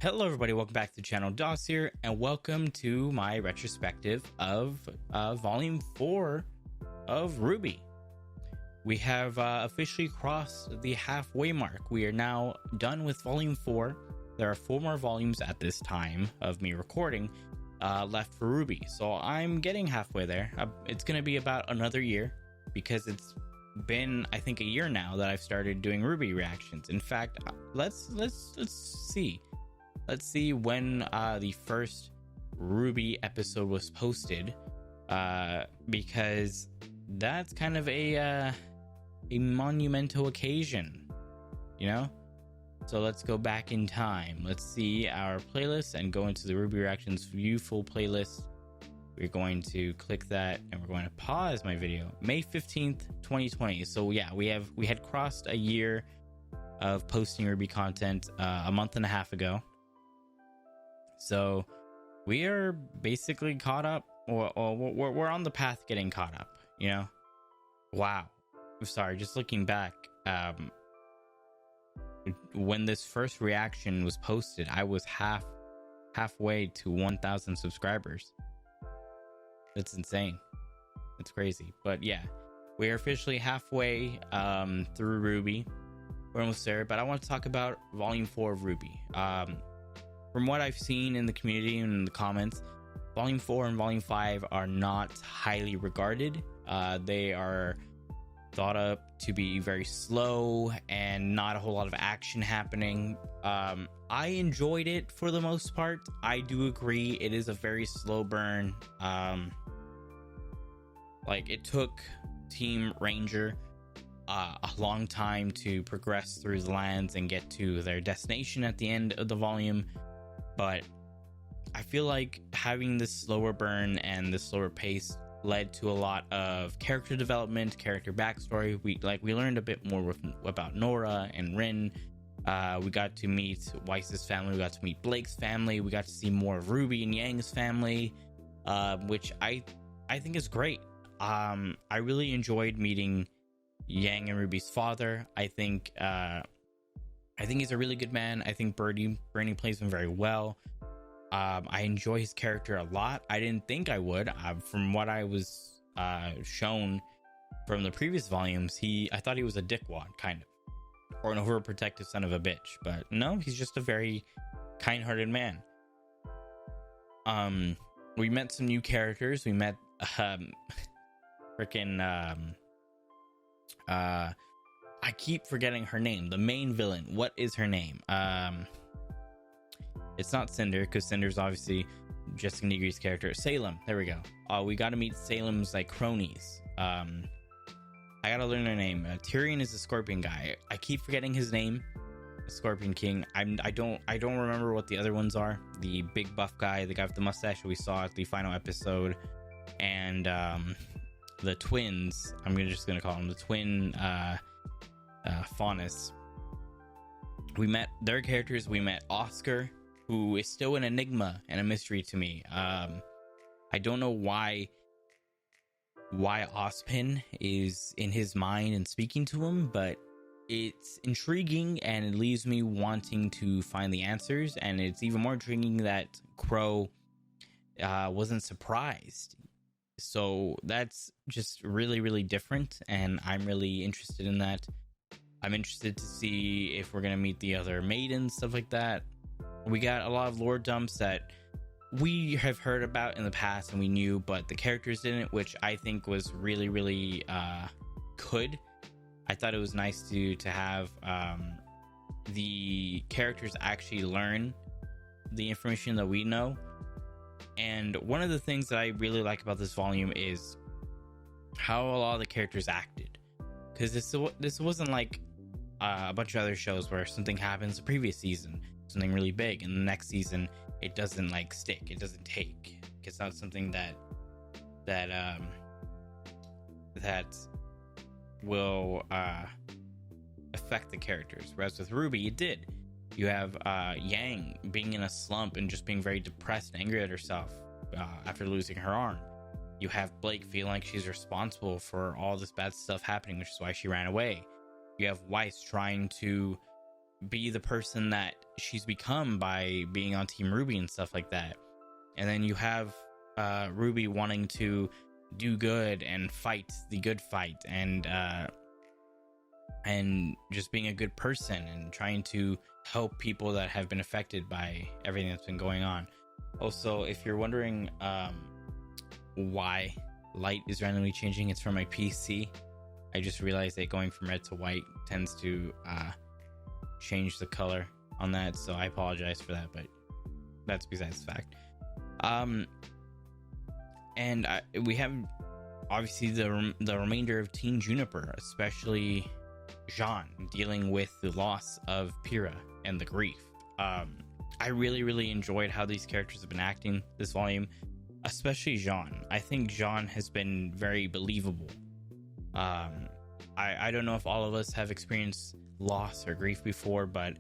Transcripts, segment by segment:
Hello everybody, welcome back to the channel. Doss here, and welcome to my retrospective of Volume 4 of RWBY. We have officially crossed the halfway mark. We are now done with Volume 4. There are 4 more volumes at this time of me recording left for RWBY. So I'm getting halfway there. It's going to be about another year because it's been, I think, a year now that I've started doing RWBY reactions. In fact, let's see. Let's see when the first RWBY episode was posted, because that's kind of a monumental occasion, you know? So let's go back in time. Let's see our playlist and go into the RWBY Reactions View Full playlist. We're going to click that and we're going to pause my video. May 15th, 2020. So yeah, we had crossed a year of posting RWBY content a month and a half ago. So we are basically caught up, or we're on the path getting caught up, you know? Wow. Sorry, just looking back, when this first reaction was posted, I was halfway to 1,000 subscribers. That's insane. It's crazy. But yeah, we are officially halfway through RWBY. We're almost there, but I want to talk about Volume 4 of RWBY. From what I've seen in the community and in the comments, Volume 4 and Volume 5 are not highly regarded. They are thought up to be very slow and not a whole lot of action happening. I enjoyed it for the most part. I do agree it is a very slow burn. Like, it took Team Ranger a long time to progress through the lands and get to their destination at the end of the volume. But I feel like having this slower burn and this slower pace led to a lot of character development, character backstory. We learned a bit more about Nora and Rin. We got to meet Weiss's family. We got to meet Blake's family. We got to see more of Ruby and Yang's family, which I think is great. I really enjoyed meeting Yang and Ruby's father. I think he's a really good man. I think Bernie plays him very well. I enjoy his character a lot. I didn't think I would. From what I was shown from the previous volumes, I thought he was a dickwad, kind of, or an overprotective son of a bitch. But no, he's just a very kind-hearted man. We met some new characters. We met I keep forgetting her name. The main villain. What is her name? It's not Cinder, because Cinder's obviously Jessica Negri's character. Salem. There we go. We got to meet Salem's like cronies. I gotta learn her name. Tyrion is a Scorpion guy. I keep forgetting his name. Scorpion King. I don't remember what the other ones are. The big buff guy, the guy with the mustache we saw at the final episode, and the twins. I'm just gonna call them the twin. Faunus. We met their characters. We met Oscar, who is still an enigma and a mystery to me. I don't know why Ozpin is in his mind and speaking to him, but it's intriguing and it leaves me wanting to find the answers. And it's even more intriguing that Crow wasn't surprised. So that's just really, really different, and I'm really interested in that. I'm interested to see if we're going to meet the other maidens, stuff like that. We got a lot of lore dumps that we have heard about in the past and we knew, but the characters didn't, which I think was really, really good. I thought it was nice to have the characters actually learn the information that we know. And one of the things that I really like about this volume is how a lot of the characters acted. Because this wasn't like a bunch of other shows where something happens the previous season, something really big, and the next season it doesn't like stick, it doesn't take. It's not something that will affect the characters. Whereas with RWBY, it did. You have Yang being in a slump and just being very depressed and angry at herself after losing her arm. You have Blake feeling like she's responsible for all this bad stuff happening, which is why she ran away. You have Weiss trying to be the person that she's become by being on Team RWBY and stuff like that. And then you have RWBY wanting to do good and fight the good fight, and just being a good person and trying to help people that have been affected by everything that's been going on. Also, if you're wondering why light is randomly changing, it's from my PC. I just realized that going from red to white tends to change the color on that, so I apologize for that, but that's besides the fact. We have obviously the remainder of Team Juniper, especially Jean, dealing with the loss of Pyrrha and the grief. I really enjoyed how these characters have been acting this volume, especially Jean. I think Jean has been very believable. I don't know if all of us have experienced loss or grief before, but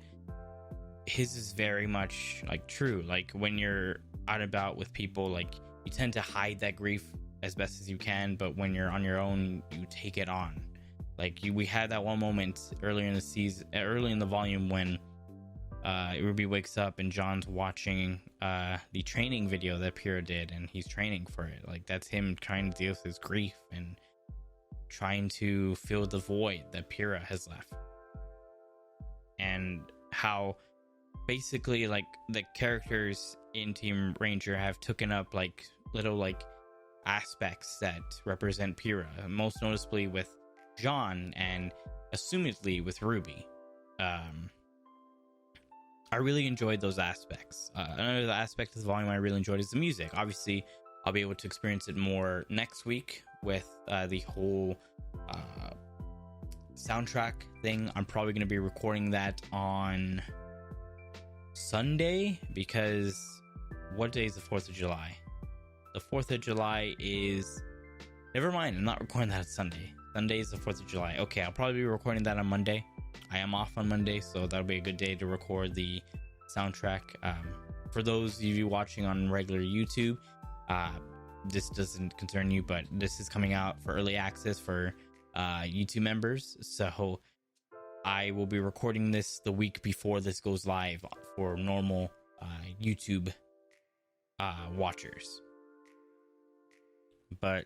his is very much like true. Like when you're out and about with people, like you tend to hide that grief as best as you can, but when you're on your own, you take it on. Like we had that one moment early in the volume when RWBY wakes up and John's watching the training video that Pyrrha did, and he's training for it. Like that's him trying to deal with his grief and trying to fill the void that Pyrrha has left. And how basically like the characters in Team Ranger have taken up like little like aspects that represent Pyrrha, most noticeably with Jean and assumedly with RWBY. I really enjoyed those aspects. Another aspect of the volume I really enjoyed is the music. Obviously, I'll be able to experience it more next week with the whole soundtrack thing. I'm probably going to be recording that on Sunday, because what day is the 4th of July? The 4th of July is... Never mind, I'm not recording that on Sunday. Sunday is the 4th of July. Okay, I'll probably be recording that on Monday. I am off on Monday, so that'll be a good day to record the soundtrack. For those of you watching on regular YouTube, this doesn't concern you, but this is coming out for early access for YouTube members. So I will be recording this the week before this goes live for normal YouTube watchers. But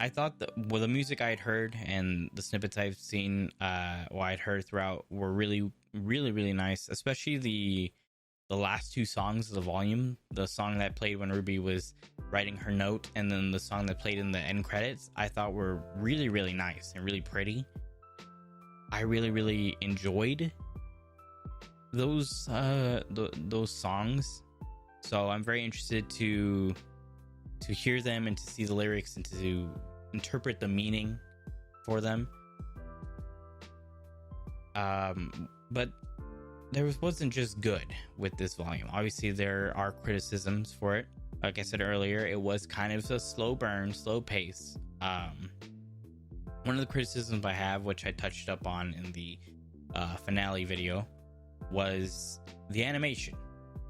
I thought that the music I had heard and the snippets I've seen, I'd heard throughout, were really nice. Especially the last two songs of the volume. The song that played when RWBY was writing her note, and then the song that played in the end credits, I thought were really nice and really pretty. I really enjoyed those songs. So I'm very interested to hear them and to see the lyrics and to interpret the meaning for them. But there wasn't just good with this volume. Obviously, there are criticisms for it. Like I said earlier, it was kind of a slow burn, slow pace. One of the criticisms I have, which I touched up on in the finale video, was the animation.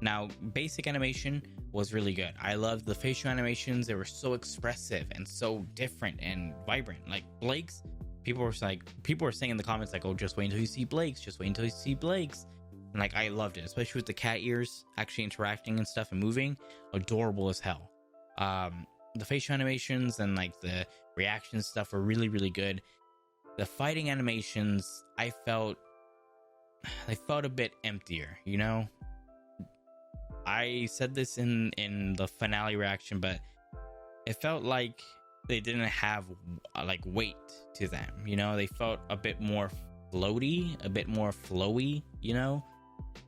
Now, basic animation was really good. I loved the facial animations. They were so expressive and so different and vibrant. Like Blake's, people were saying in the comments like, "Oh, just wait until you see Blake's. Just wait until you see Blake's." And like, I loved it, especially with the cat ears actually interacting and stuff and moving. Adorable as hell. The facial animations and like the reaction stuff were really good. The fighting animations, they felt a bit emptier, you know? I said this in the finale reaction, but it felt like they didn't have like weight to them, you know? They felt a bit more floaty, a bit more flowy, you know?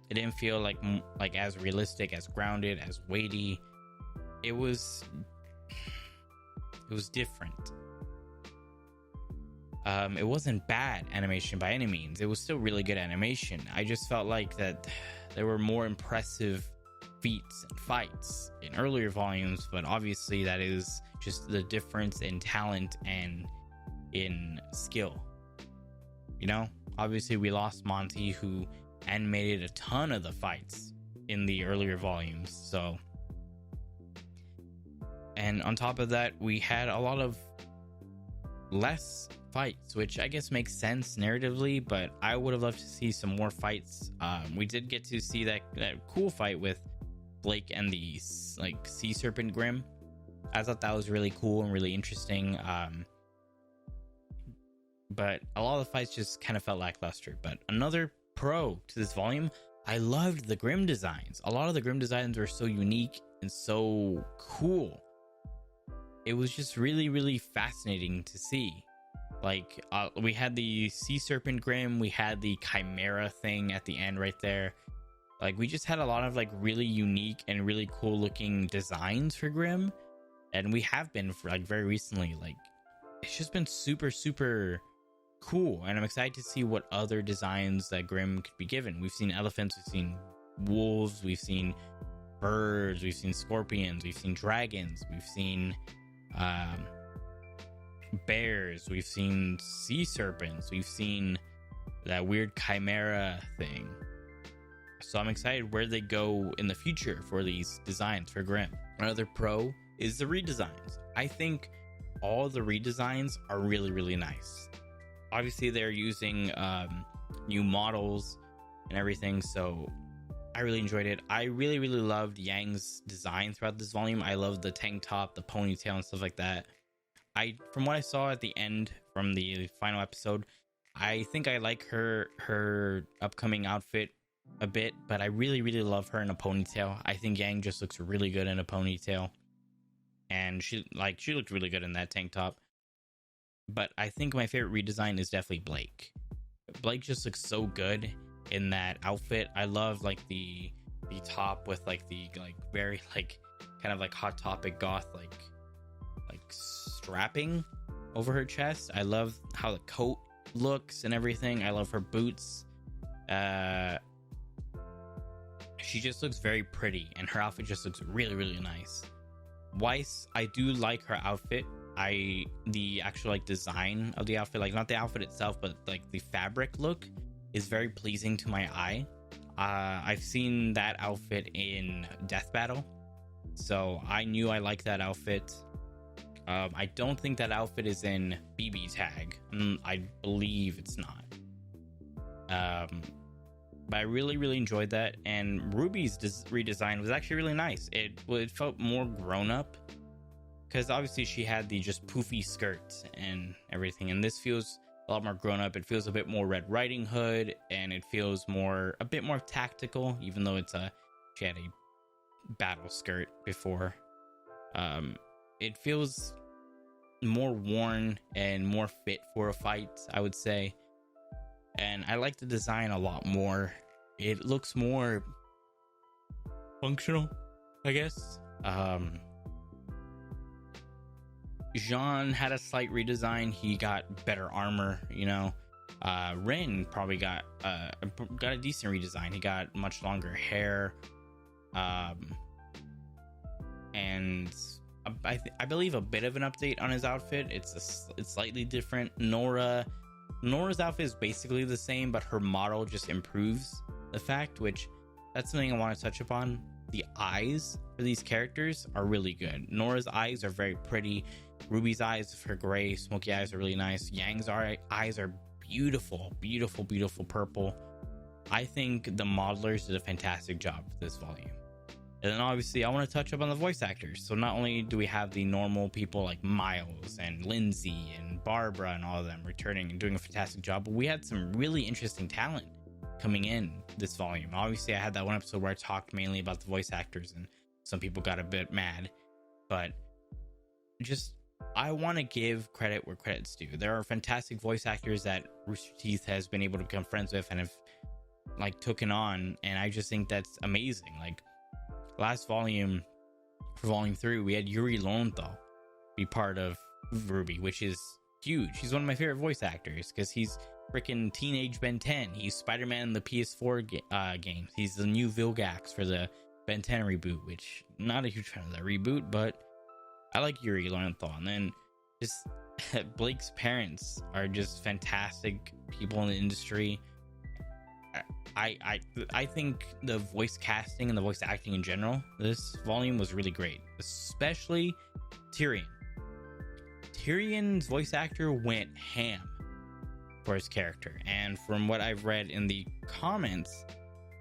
It didn't feel like as realistic, as grounded, as weighty. It was different. It wasn't bad animation by any means. It was still really good animation. I just felt like that there were more impressive feats and fights in earlier volumes, but obviously that is just the difference in talent and in skill. You know, obviously we lost Monty, who animated a ton of the fights in the earlier volumes. So, and on top of that, we had a lot of less fights, which I guess makes sense narratively, but I would have loved to see some more fights. We did get to see that cool fight with Blake and the like sea serpent Grimm. I thought that was really cool and really interesting. But a lot of the fights just kind of felt lackluster. But another pro to this volume, I loved the Grimm designs. A lot of the Grimm designs were so unique and so cool. It was just really, really fascinating to see. Like, we had the sea serpent Grimm, we had the chimera thing at the end right there. Like, we just had a lot of like really unique and really cool looking designs for Grimm, and we have been for like very recently. Like, it's just been super, super cool, and I'm excited to see what other designs that Grimm could be given. We've seen elephants, we've seen wolves, we've seen birds, we've seen scorpions, we've seen dragons, we've seen bears, we've seen sea serpents, we've seen that weird chimera thing. So I'm excited where they go in the future for these designs for Grimm. Another pro is the redesigns. I think all the redesigns are really, really nice. Obviously they're using new models and everything, so I really enjoyed it. I really, really loved Yang's design throughout this volume. I loved the tank top, the ponytail, and stuff like that. From what I saw at the end from the final episode, I think I like her upcoming outfit a bit, but I really, really love her in a ponytail. I think Yang just looks really good in a ponytail, and she looked really good in that tank top. But I think my favorite redesign is definitely Blake. Blake just looks so good in that outfit. I love like the top with like the like very like kind of like Hot Topic goth like strapping over her chest. I love how the coat looks and everything. I love her boots. She just looks very pretty, and her outfit just looks really, really nice. Weiss, I do like her outfit. The actual like design of the outfit, like not the outfit itself, but like the fabric look is very pleasing to my eye. I've seen that outfit in Death Battle, so I knew I liked that outfit. I don't think that outfit is in BB Tag. I believe it's not. But I really, really enjoyed that, and RWBY's redesign was actually really nice. It felt more grown up, because obviously she had the just poofy skirt and everything, and this feels a lot more grown up. It feels a bit more Red Riding Hood, and it feels a bit more tactical, even though she had a battle skirt before. It feels more worn and more fit for a fight, I would say. And I like the design a lot more. It looks more functional, I guess. Jean had a slight redesign. He got better armor, Rin probably got a decent redesign. He got much longer hair, and I believe a bit of an update on his outfit. It's slightly different. Nora's outfit is basically the same, but her model just improves the fact, which that's something I want to touch upon. The eyes for these characters are really good. Nora's eyes are very pretty. RWBY's eyes, for gray, smoky eyes, are really nice. Yang's eyes are beautiful, beautiful, beautiful purple. I think the modelers did a fantastic job for this volume. And then obviously I want to touch up on the voice actors. So not only do we have the normal people like Miles and Lindsay and Barbara and all of them returning and doing a fantastic job, but we had some really interesting talent coming in this volume. Obviously I had that one episode where I talked mainly about the voice actors and some people got a bit mad, but just I want to give credit where credit's due. There are fantastic voice actors that Rooster Teeth has been able to become friends with and have like taken on, and I just think that's amazing. Like last volume, for volume 3, we had Yuri Lowenthal be part of RWBY, which is huge. He's one of my favorite voice actors because he's freaking teenage Ben 10. He's Spider-Man in the PS4 games. He's the new Vilgax for the Ben 10 reboot, which not a huge fan of that reboot, but I like Yuri Lowenthal. And then just Blake's parents are just fantastic people in the industry. I think the voice casting and the voice acting in general this volume was really great, especially Tyrion. Tyrion's voice actor went ham for his character, and from what I've read in the comments,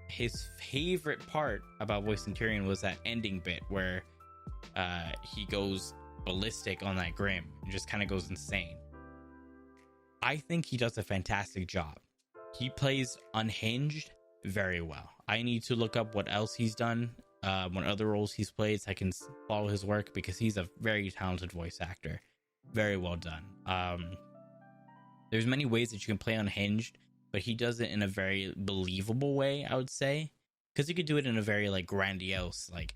his favorite part about voicing Tyrion was that ending bit where he goes ballistic on that Grim and just kind of goes insane. I think he does a fantastic job. He plays unhinged very well. I need to look up what else he's done, what other roles he's played, so I can follow his work, because he's a very talented voice actor. Very well done. There's many ways that you can play unhinged, but he does it in a very believable way, I would say, because you could do it in a very like grandiose, like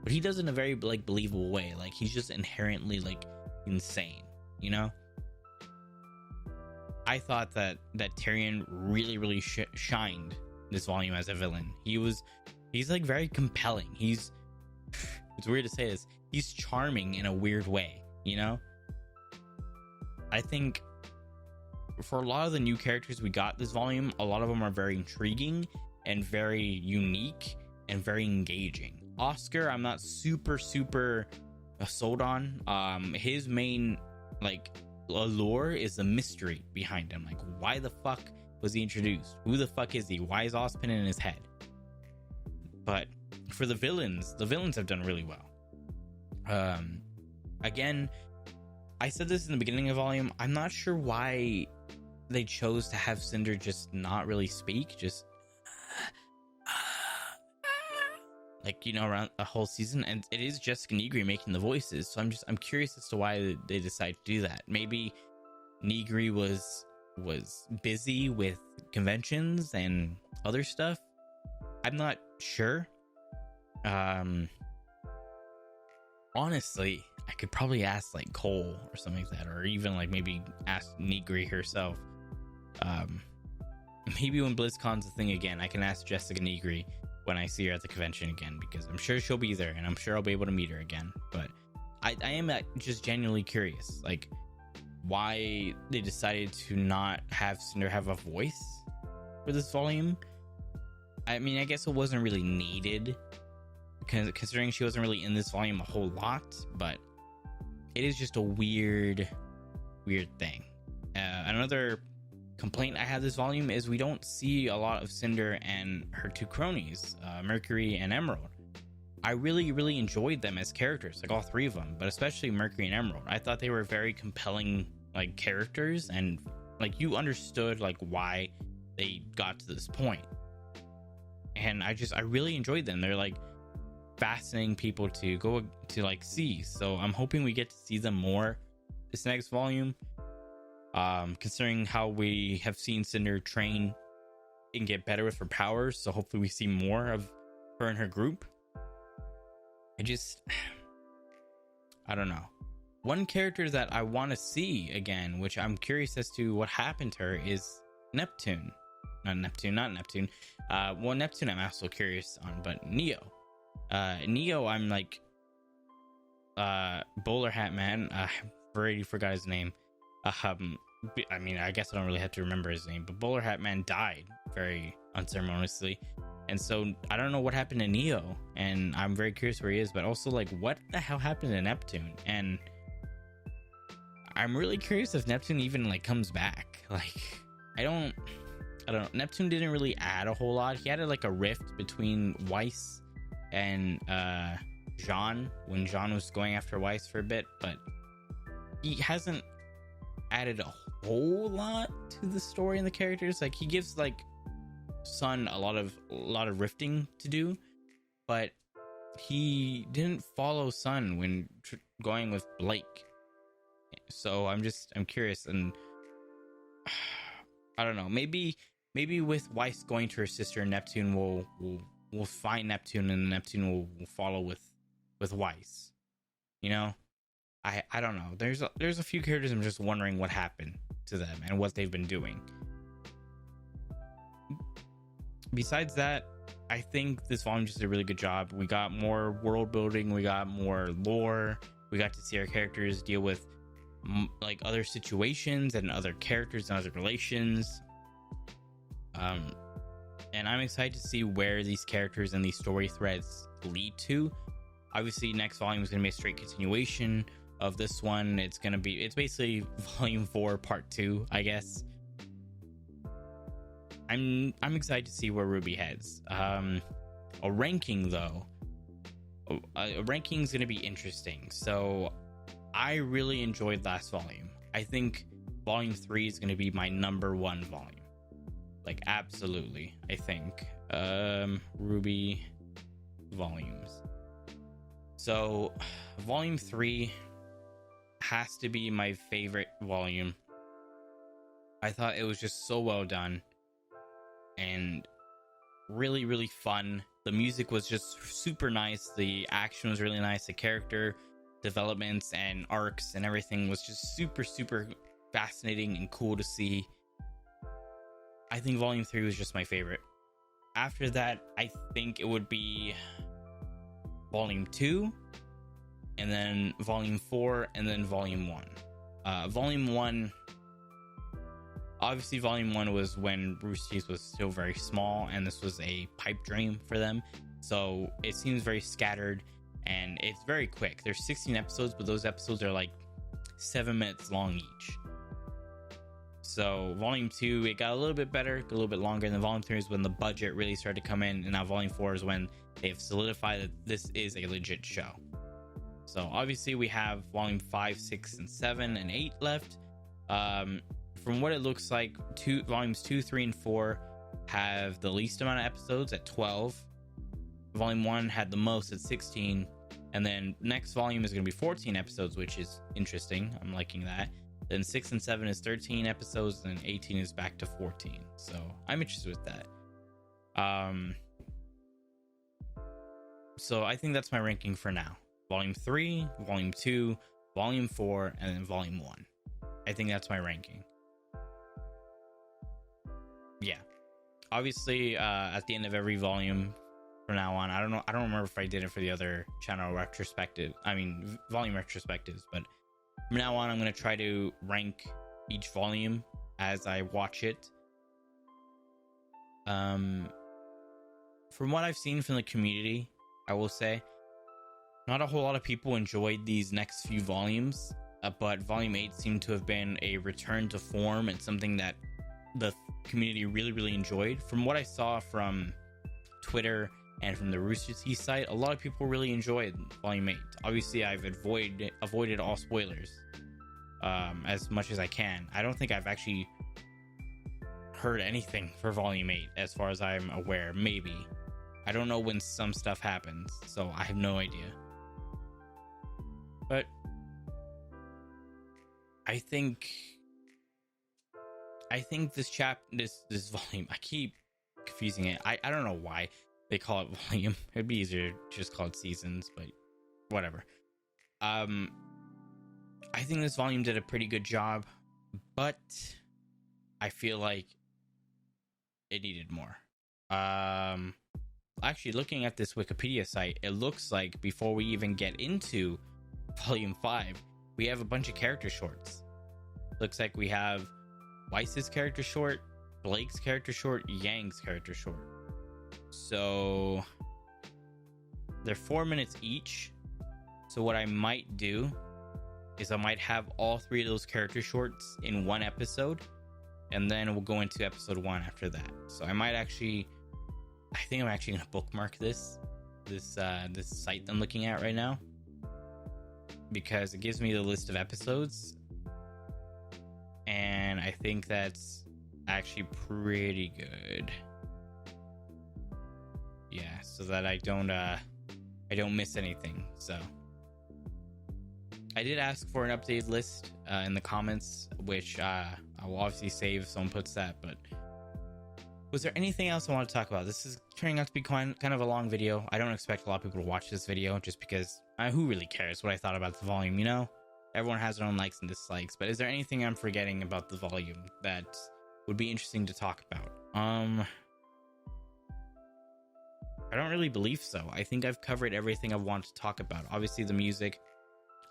but he does it in a very like believable way. Like he's just inherently like insane, you know. I thought that Tyrion really shined this volume as a villain. He's like very compelling. It's weird to say this, he's charming in a weird way, you know. I think for a lot of the new characters we got this volume, a lot of them are very intriguing and very unique and very engaging. Oscar, I'm not super sold on. His main like allure is the mystery behind him. Like, why the fuck was he introduced? Who the fuck is he? Why is Ozpin in his head? But for the villains have done really well. Again, I said this in the beginning of the volume, I'm not sure why they chose to have Cinder just not really speak, just like, you know, around a whole season. And it is Jessica Negri making the voices, so I'm curious as to why they decided to do that. Maybe Negri was busy with conventions and other stuff. I'm not sure. Honestly, I could probably ask like Cole or something like that, or even like maybe ask Negri herself. Maybe when BlizzCon's a thing again, I can ask Jessica Negri when I see her at the convention again, because I'm sure she'll be there and I'm sure I'll be able to meet her again. But I am just genuinely curious, like why they decided to not have Cinder have a voice for this volume. I mean, I guess it wasn't really needed, considering she wasn't really in this volume a whole lot, but it is just a weird thing. Another complaint I have this volume is we don't see a lot of Cinder and her two cronies, Mercury and Emerald. I really enjoyed them as characters, like all three of them, but especially Mercury and Emerald. I thought they were very compelling like characters, and like you understood like why they got to this point. And I really enjoyed them. They're like fascinating people to go to like see. So I'm hoping we get to see them more this next volume. Considering how we have seen Cinder train and get better with her powers, so hopefully we see more of her and her group. I don't know. One character that I want to see again, which I'm curious as to what happened to her, is Neptune. Not Neptune. Well, Neptune I'm also curious on, but Neo. Neo, I'm like, Bowler Hat Man. I already forgot his name. I mean, I guess I don't really have to remember his name, but Bowler Hat Man died very unceremoniously, and so I don't know what happened to Neo, and I'm very curious where he is. But also, like, what the hell happened to Neptune? And I'm really curious if Neptune even like comes back. Like, I don't know. Neptune didn't really add a whole lot. He added like a rift between Weiss and Jean when Jean was going after Weiss for a bit, but he hasn't added a whole lot to the story and the characters. Like, he gives like Sun a lot of rifting to do, but he didn't follow Sun when going with Blake. So I'm curious, and I don't know, maybe with Weiss going to her sister, Neptune will find Neptune, and Neptune will follow with Weiss, you know. I don't know. There's a few characters I'm just wondering what happened to them and what they've been doing. Besides that, I think this volume just did a really good job. We got more world building, we got more lore, we got to see our characters deal with like other situations and other characters and other relations. And I'm excited to see where these characters and these story threads lead to. Obviously, next volume is going to be a straight continuation of this one. It's basically volume 4 part 2, I guess. I'm excited to see where RWBY heads. A ranking though, a ranking is going to be interesting. So I really enjoyed last volume. I think volume 3 is going to be my number 1 volume. Like, absolutely, I think. RWBY volumes. So volume 3 has to be my favorite volume. I thought it was just so well done and really, really fun. The music was just super nice. The action was really nice. The character developments and arcs and everything was just super, super fascinating and cool to see. I think volume 3 was just my favorite. After that, I think it would be volume 2, and then volume 4, and then volume 1. Volume 1, obviously volume 1 was when Rooster was still very small, and this was a pipe dream for them. So it seems very scattered, and it's very quick. There's 16 episodes, but those episodes are like 7 minutes long each. So volume 2, it got a little bit better, a little bit longer, and then volume 3 is when the budget really started to come in, and now volume 4 is when they've solidified that this is a legit show. So obviously we have volume 5, 6, and 7, and 8 left. From what it looks like, volumes 2, 3, and 4 have the least amount of episodes at 12. Volume 1 had the most at 16, and then next volume is going to be 14 episodes, which is interesting. I'm liking that. Then 6 and 7 is 13 episodes, and 18 is back to 14. So I'm interested with that. So I think that's my ranking for now. Volume 3, Volume 2, Volume 4, and then Volume 1. I think that's my ranking. Yeah. Obviously, at the end of every volume from now on, I don't remember if I did it for the other channel volume retrospectives, but from now on, I'm going to try to rank each volume as I watch it. From what I've seen from the community, I will say, not a whole lot of people enjoyed these next few volumes, but Volume 8 seemed to have been a return to form and something that the community really, really enjoyed. From what I saw from Twitter and from the Rooster Teeth site, a lot of people really enjoyed Volume 8. Obviously, I've avoided all spoilers as much as I can. I don't think I've actually heard anything for Volume 8 as far as I'm aware. Maybe. I don't know when some stuff happens, so I have no idea. But I think this volume, I keep confusing it. I don't know why they call it volume. It'd be easier to just call it seasons, but whatever. I think this volume did a pretty good job, but I feel like it needed more. Actually, looking at this Wikipedia site, it looks like before we even get into Volume 5, we have a bunch of character shorts. Looks like we have Weiss's character short, Blake's character short, Yang's character short. So they're 4 minutes each. So what I might do is I might have all 3 of those character shorts in one episode, and then we'll go into episode 1 after that. So I think I'm actually going to bookmark this site I'm looking at right now, because it gives me the list of episodes, and I think that's actually pretty good. Yeah, so that I don't miss anything. So I did ask for an updated list in the comments, which I will obviously save if someone puts that. But was there anything else I want to talk about? This is turning out to be kind of a long video. I don't expect a lot of people to watch this video, just because who really cares what I thought about the volume, you know? Everyone has their own likes and dislikes. But is there anything I'm forgetting about the volume that would be interesting to talk about? I don't really believe so. I think I've covered everything I want to talk about. Obviously, the music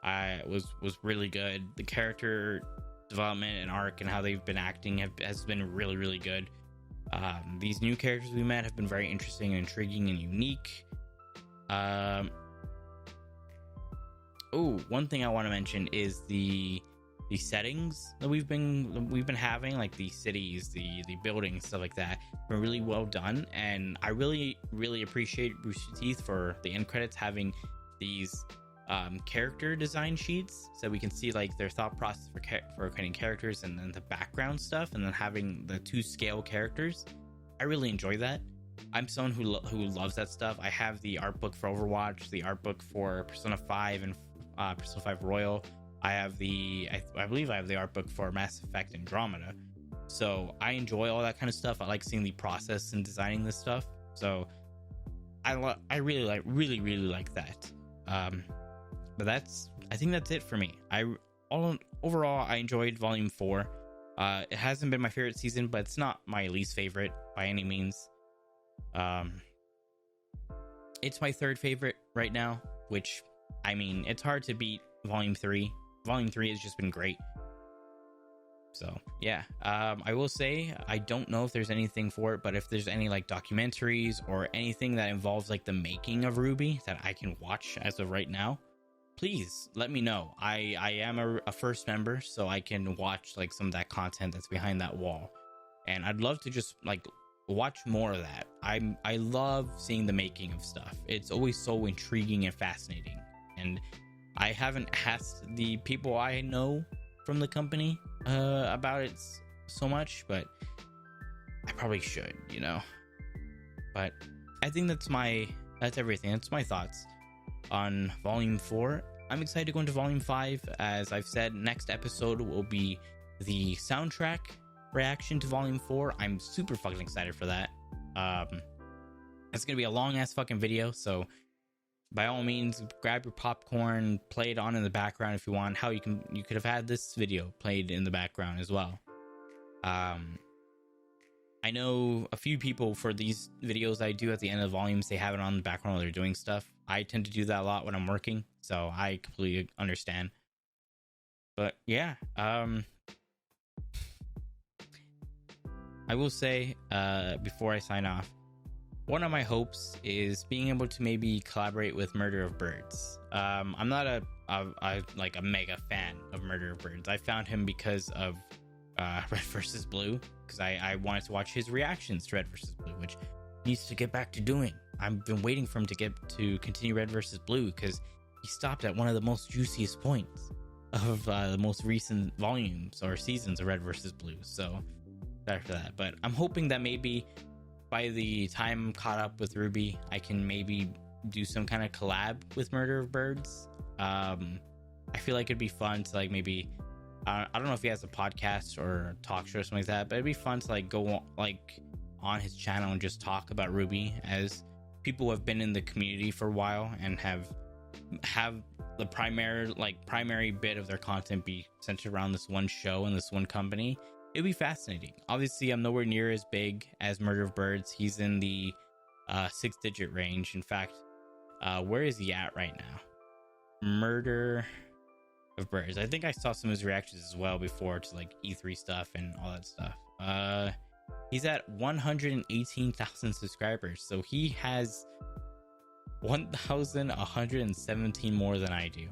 was really good. The character development and arc and how they've been acting has been really, really good. These new characters we met have been very interesting and intriguing and unique. Oh, one thing I want to mention is the settings that we've been having, like the cities, the buildings, stuff like that, been really well done. And I really appreciate Rooster Teeth for the end credits having these character design sheets, so we can see like their thought process for creating characters, and then the background stuff, and then having the 2-scale characters. I really enjoy that. I'm someone who loves that stuff. I have the art book for Overwatch, the art book for Persona 5 and Persona 5 Royal. I have I believe I have the art book for Mass Effect Andromeda. So I enjoy all that kind of stuff. I like seeing the process in designing this stuff. So I really like that. But I think that's it for me. Overall I enjoyed Volume 4. It hasn't been my favorite season, but it's not my least favorite by any means. It's my third favorite right now, which, I mean, it's hard to beat Volume 3. Volume 3 has just been great. So yeah, I will say I don't know if there's anything for it, but if there's any like documentaries or anything that involves like the making of RWBY that I can watch as of right now, please let me know. I am a first member, so I can watch like some of that content that's behind that wall, and I'd love to just like watch more of that. I love seeing the making of stuff. It's always so intriguing and fascinating, and I haven't asked the people I know from the company about it so much, but I probably should, you know. But I think that's everything. That's my thoughts on Volume 4. I'm excited to go into Volume 5. As I've said, next episode will be the soundtrack reaction to Volume 4. I'm super fucking excited for that. It's gonna be a long ass fucking video, so by all means grab your popcorn, play it on in the background if you want. You could have had this video played in the background as well. I know a few people, for these videos I do at the end of the volumes, they have it on the background while they're doing stuff. I tend to do that a lot when I'm working, so I completely understand. But yeah, I will say before I sign off, one of my hopes is being able to maybe collaborate with Murder of Birds. I'm not a mega fan of Murder of Birds. I found him because of Red vs. Blue, because I wanted to watch his reactions to Red vs. Blue, which he needs to get back to doing. I've been waiting for him to continue Red vs. Blue, because he stopped at one of the most juiciest points of the most recent volumes or seasons of Red vs. Blue. So sorry for that, but I'm hoping that maybe by the time I'm caught up with RWBY, I can maybe do some kind of collab with Murder of Birds. I feel like it'd be fun to like maybe I don't know if he has a podcast or a talk show or something like that, but it'd be fun to like go like on his channel and just talk about RWBY, as people who have been in the community for a while and have the primary bit of their content be centered around this one show and this one company. It'd be fascinating. Obviously, I'm nowhere near as big as Murder of Birds. He's in the 6-digit range. In fact, where is he at right now? Murder of Birds. I think I saw some of his reactions as well before to like E3 stuff and all that stuff. He's at 118,000 subscribers, so he has 1,117 more than I do.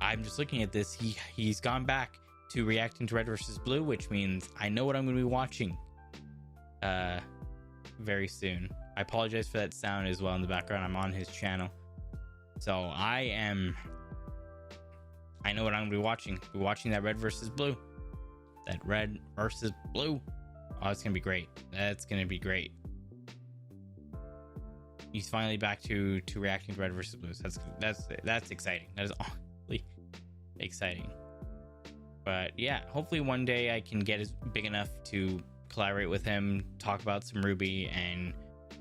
I'm just looking at this. He's gone back to reacting to Red vs. Blue, which means I know what I'm going to be watching very soon. I apologize for that sound as well in the background. I'm on his channel, so I know what I'm going to be watching. Be watching that Red vs. Blue. That Red vs. Blue. Oh, it's going to be great. That's going to be great. He's finally back to reacting to Red vs. Blue. So that's exciting. That is awfully exciting. But yeah, hopefully one day I can get big enough to collaborate with him, talk about some RWBY and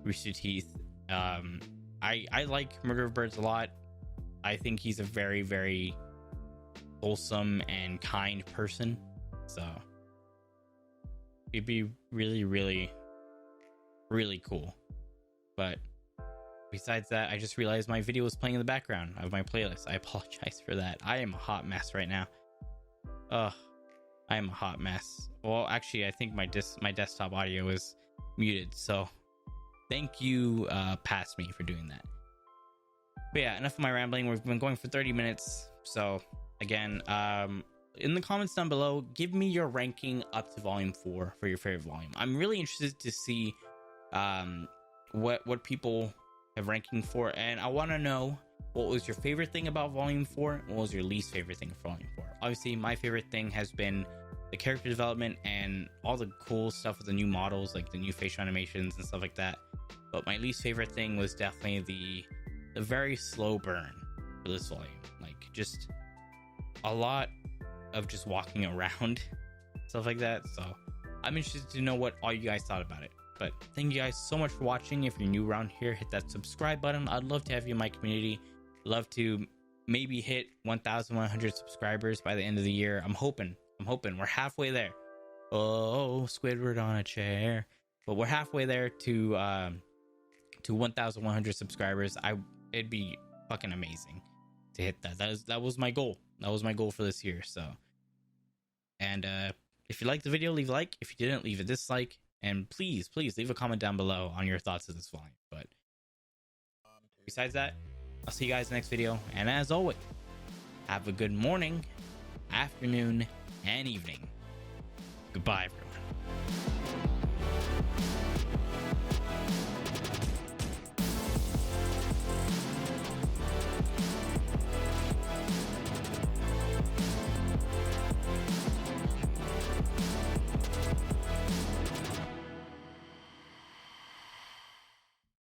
Rooster Teeth. I like Murder of Birds a lot. I think he's a very, very wholesome and kind person. So it'd be really, really, really cool. But besides that, I just realized my video was playing in the background of my playlist. I apologize for that. I am a hot mess right now. I am a hot mess. Well, actually, I think my desktop audio is muted, so thank you, past me, for doing that. But yeah, enough of my rambling. We've been going for 30 minutes. So again, in the comments down below, give me your ranking up to volume 4 for your favorite volume. I'm really interested to see what people have ranking for, and I want to know what was your favorite thing about volume 4 and what was your least favorite thing for volume 4. Obviously, my favorite thing has been the character development and all the cool stuff with the new models, like the new facial animations and stuff like that. But my least favorite thing was definitely the very slow burn for this volume. Like, just a lot of just walking around, stuff like that. So I'm interested to know what all you guys thought about it. But thank you guys so much for watching. If you're new around here, hit that subscribe button. I'd love to have you in my community. Love to maybe hit 1,100 subscribers by the end of the year. I'm hoping we're halfway there. Oh, Squidward on a chair. But we're halfway there to 1,100 subscribers. It'd be fucking amazing to hit that. That was my goal. That was my goal for this year. So, and if you liked the video, leave a like. If you didn't, leave a dislike. And please leave a comment down below on your thoughts of this volume. But besides that, I'll see you guys in the next video. And as always, have a good morning, afternoon, and evening. Goodbye, everyone.